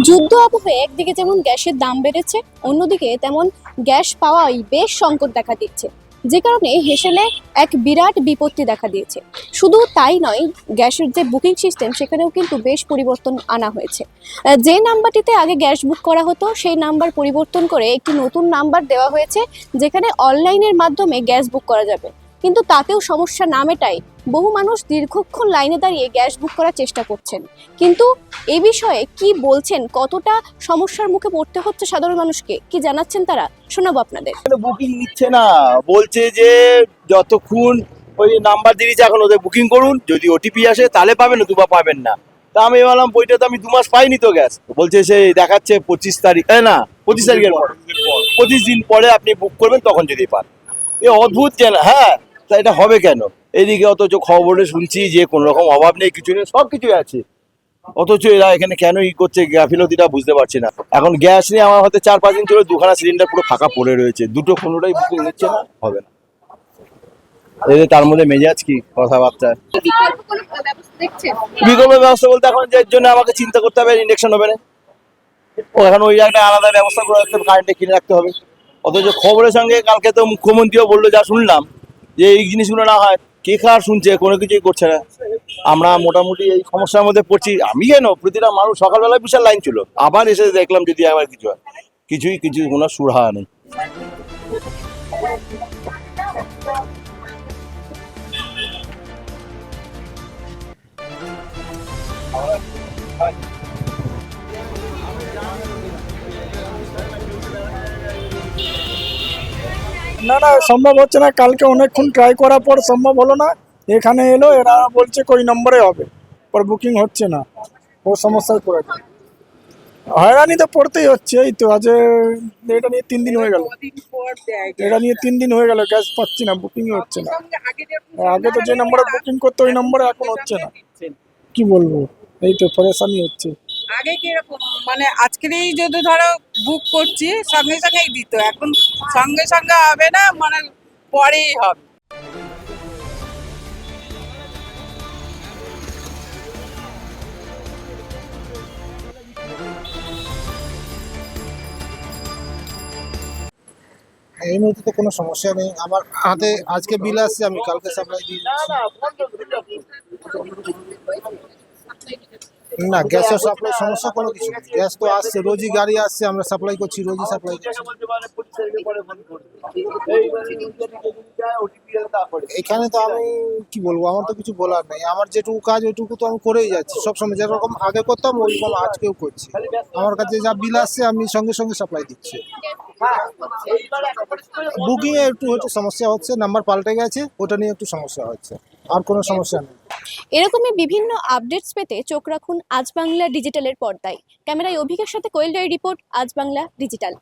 যুদ্ধ আবহে একদিকে যেমন গ্যাসের দাম বেড়েছে, অন্যদিকে তেমন গ্যাস পাওয়াই বেশ সংকট দেখা দিচ্ছে, যে কারণে হেসেলে এক বিরাট বিপত্তি দেখা দিয়েছে। শুধু তাই নয়, গ্যাসের যে বুকিং সিস্টেম সেখানেও কিন্তু বেশ পরিবর্তন আনা হয়েছে। যে নাম্বারটিতে আগে গ্যাস বুক করা হতো সেই নাম্বার পরিবর্তন করে একটি নতুন নাম্বার দেওয়া হয়েছে, যেখানে অনলাইনের মাধ্যমে গ্যাস বুক করা যাবে। কিন্তু তাতেও সমস্যা না মেটায় বহু মানুষ দীর্ঘক্ষণ লাইনে দাঁড়িয়ে গ্যাস বুক করার চেষ্টা করছেন। কিন্তু এই বিষয়ে কি বলছেন, কতটা সমস্যার মুখে পড়তে হচ্ছে সাধারণ মানুষকে, কি জানাচ্ছেন তারা, শোনাবো আপনাদের। বুকিং নিচ্ছে না, বলছে যে যতক্ষণ ওই নাম্বার দিয়েছে এখন ওদের বুকিং করুন, যদি ওটিপি আসে তাহলে পাবেন, নতুবা পাবেন না। তা আমি বললাম বইটা তো আমি 2 মাস পাইনি তো গ্যাস। বলছে সে দেখাচ্ছে 25 তারিখ, না 25 তারিখের পর, 25 দিন পরে আপনি বুক করবেন তখন যদি পান। এ অদ্ভুত যে না, হ্যাঁ তা এটা হবে কেন? এদিকে অথচ খবরে শুনছি যে কোনো রকম অভাব নেই, কিছু নেই, সব কিছুই আছে, অথচ এরা এখানে কেন করছে গাফিলতিটা বুঝতে পারছি না। এখন গ্যাস নিয়ে আমার হাতে 4-5 দিন ধরে 2খানা সিলিন্ডার পুরো ফাঁকা পড়ে রয়েছে, দুটো কোনোটাই বুকিং নিচ্ছে না, হবে না। এদের তার মধ্যে মেজাজ কি কথাবার্তা। বিকল্প ব্যবস্থা বলতে এখন যে জন্য আমাকে চিন্তা করতে হবে, ইন্ডাকশন হবে না, ও এখন ওই একটা আলাদা ব্যবস্থা করে রাখতে হবে, কারেন্টে কিনে রাখতে হবে। অথচ খবরের সঙ্গে কালকে তো মুখ্যমন্ত্রীও বললো, যা শুনলাম, যে এই জিনিসগুলো না হয়, কে কার শুনছে, কোনো কিছুই করছে না। আমরা মোটামুটি এই সমস্যার মধ্যে পড়ছি। আমি কেন, প্রতিটা মানুষ সকালবেলায় বিশাল লাইন ছিল, আবার এসে দেখলাম যদি আবার কিছু হয়, কিছু কোনো সুরাহা নেই। না না, সম্ভব হচ্ছে না। কালকে অনেকক্ষণ ট্রাই করার পর সম্ভব হলো না। এখানে এলো, এরা বলছে কই নম্বরে হবে, পর বুকিং হচ্ছে না। ও সমস্যায় পড়েছে, হয়রানি তো পড়তেই হচ্ছে। এই তো আজ এটা নিয়ে 3 দিন হয়ে গেল, গ্যাস পাচ্ছি না, বুকিং হচ্ছে না। আগে তো যে নম্বরে বুকিং করতো ওই নম্বরে এখন হচ্ছে না, কি বলবো, এই তো পরেশানি হচ্ছে। আগে কিরকম মানে আজকেরই যদি ধরো বুক করছি সঙ্গে সঙ্গেই দিত, এখন সঙ্গে সঙ্গে হবে না, মানে পরেই হবে। এই মুহূর্তে তো কোনো সমস্যা নেই, আমার হাতে আজকে বিল আসছে, আমি কালকে সাপ্লাই দিই। না, গ্যাসের সাপ্লাই সমস্যা কোনো কিছু নেই, গ্যাস তো আসছে, রোজই গাড়ি আসছে, আমরা সাপ্লাই করছি, রোজই সাপ্লাই করছি। এখানে তো আমি কি বলবো, আমার তো কিছু বলার নেই, আমার যেটুকু কাজ ওইটুকু তো আমি করেই যাচ্ছি সবসময়, যেরকম আগে করতাম ওইরকম আজকেও করছি। আমার কাছে যা বিল আসছে আমি সঙ্গে সঙ্গে সাপ্লাই দিচ্ছি। বুকিং এ একটু হয়তো সমস্যা হচ্ছে, নাম্বার পাল্টে গেছে, ওটা নিয়ে একটু সমস্যা হচ্ছে, আর কোনো সমস্যা নেই। এরকমই বিভিন্ন আপডেটস পেতে চোখ রাখুন আজ বাংলা ডিজিটালের পর্দায়। ক্যামেরায় অভিকের সাথে কোয়েল ডায়ের রিপোর্ট, আজ বাংলা ডিজিটাল।